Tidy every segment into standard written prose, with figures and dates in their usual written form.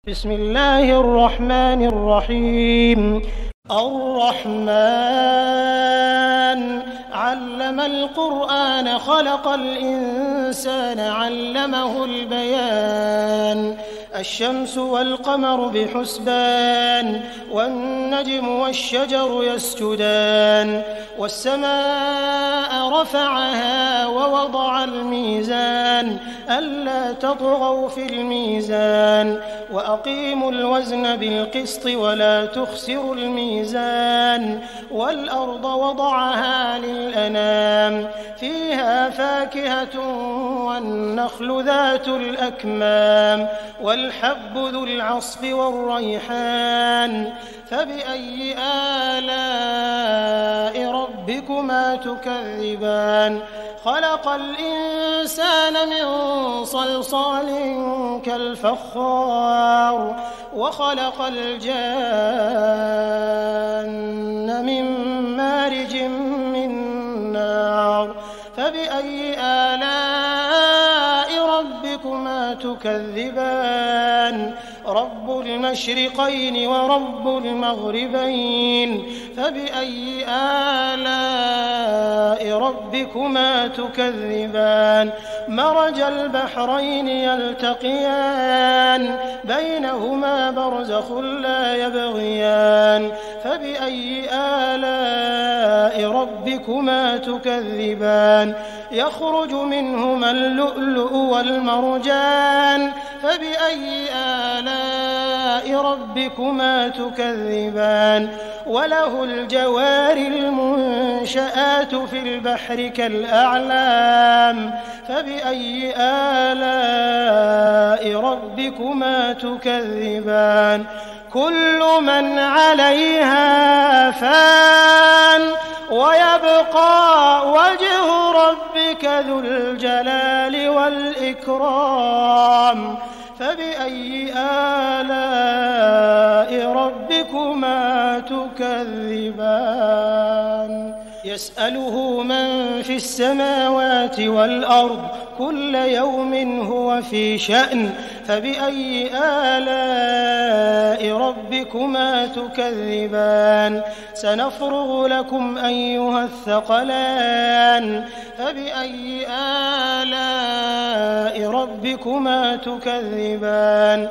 بسم الله الرحمن الرحيم. الرحمن علم القرآن خلق الإنسان علمه البيان. الشمس والقمر بحسبان والنجم والشجر يسجدان والسماء رفعها ووضع الميزان ألا تطغوا في الميزان وأقيموا الوزن بالقسط ولا تخسروا الميزان والأرض وضعها للأنام فيها فاكهة والنخل ذات الأكمام والحب ذو العصف والريحان فبأي آلاء ربكما تكذبان. خلق الإنسان من صلصال كالفخار وخلق الجان من مارج من نار فبأي آلاء ربكما تكذبان. رب المشرقين ورب المغربين فبأي آلاء ربكما تكذبان. مرج البحرين يلتقيان بينهما برزخ لا يبغيان فبأي آلاء ربكما تكذبان. يخرج منهما اللؤلؤ والمرجان فبأي آلاء ربكما تكذبان. وله الجوار المنشآت في البحر كالأعلام فبأي آلاء ربكما تكذبان. كل من عليها فان ويبقى وجه ربك ذو الجلال والإكرام فبأي آلاء ربكما تكذبان. يسأله من في السماوات والأرض كل يوم هو في شأن فبأي آلاء ربكما تكذبان. سنفرغ لكم أيها الثقلان فبأي آلاء ربكما تكذبان.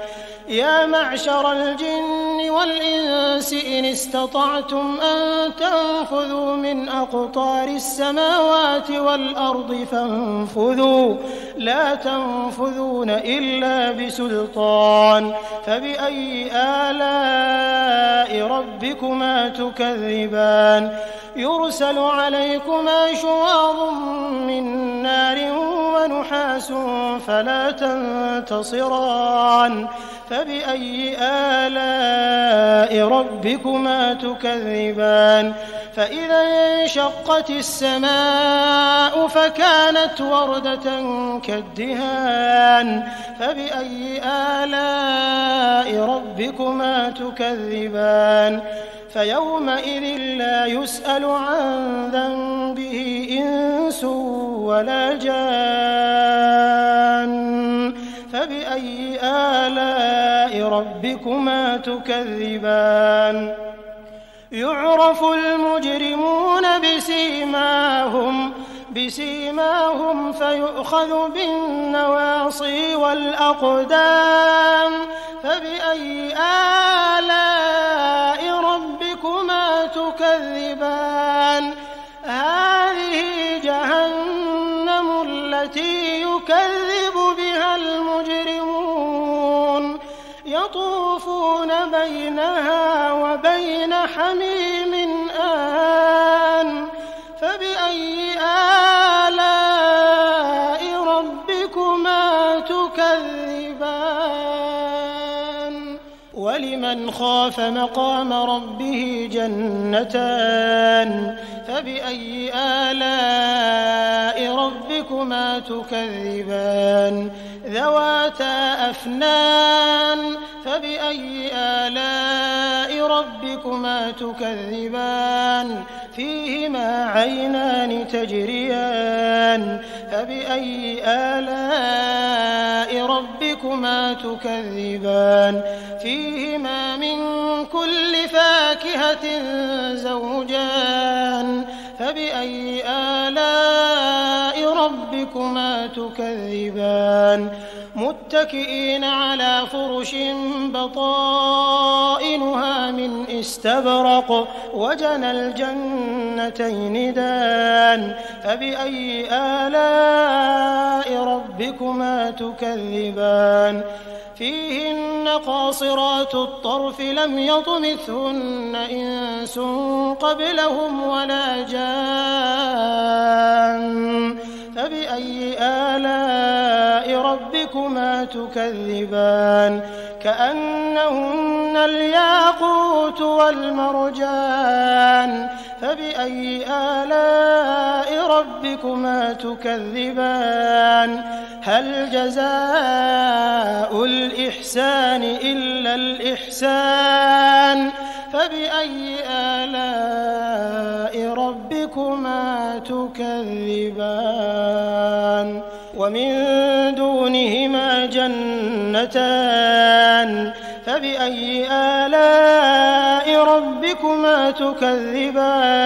يا معشر الجن والإنس إن استطعتم أن تنفذوا من أقطار السماوات والأرض فانفذوا لا تنفذون إلا بسلطان فبأي آلاء ربكما تكذبان. يرسل عليكما شواظ من نار ونحاس فلا تنتصران فبأي آلاء ربكما تكذبان. فإذا انشقت السماء فكانت وردة كالدهان فبأي آلاء ربكما تكذبان. فيومئذ لا يسأل عن ذنبه إنس ولا جان فبأي آلاء ربكما تكذبان. يعرف المجرمون بسيماهم فيؤخذ بالنواصي والأقدام فبأي آلاء ربكما تكذبان. هذه جهنم التي يكذب بها المجرمون يطوفون بينها وبين حميم آن فبأي آلاء ربكما تكذبان. ولمن خاف مقام ربه جنتان فبأي آلاء ربكما تكذبان. ذواتا أفنان فبأي آلاء ربكما تكذبان فيهما عينان تجريان فبأي آلاء ربكما تكذبان فيهما من كل فاكهة زوجان فبأي آلاء ربكما تكذبان متكئين على فرش بطائنها من استبرق وجنى الجنتين دان فبأي آلاء ربكما تكذبان فيهن قاصرات الطرف لم يطمثهن إنس قبلهم ولا جان فبأي آلاء ربكما تكذبان كأنهن الياقوت والمرجان فبأي آلاء ربكما تكذبان هل جزاء الإحسان إلا الإحسان فبأي آلاء ربكما تكذبان ومن دونهما جنتان فبأي آلاء ربكما تكذبان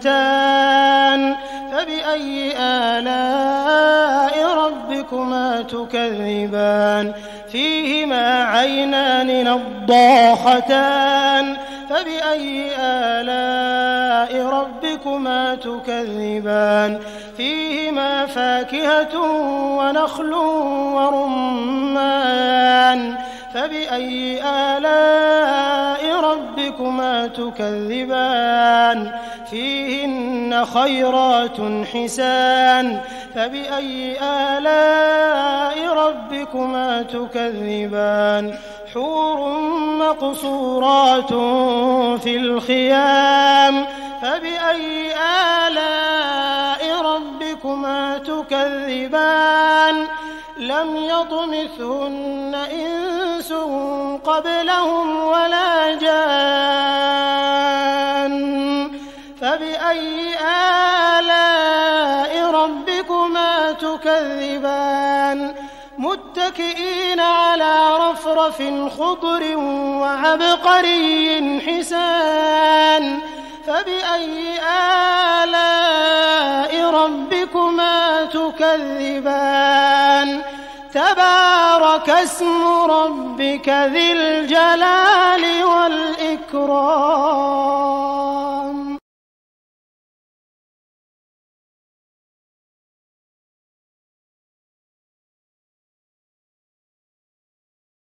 مدهامتان فبأي آلاء ربكما تكذبان فيهما عينان نضاختان فبأي آلاء ربكما تكذبان فيهما فاكهة ونخل ورمان فبأي آلاء ربكما تكذبان فيهن خيرات حسان فبأي آلاء ربكما تكذبان حور مقصورات في الخيام فبأي آلاء ربكما تكذبان لم يطمثهن إنس قبلهم ولا جان فبأي آلاء ربكما تكذبان متكئين على رفرف خضر وعبقري حسان فبأي آلاء ربكما تكذبان تبارك اسم ربك ذي الجلال والإكرام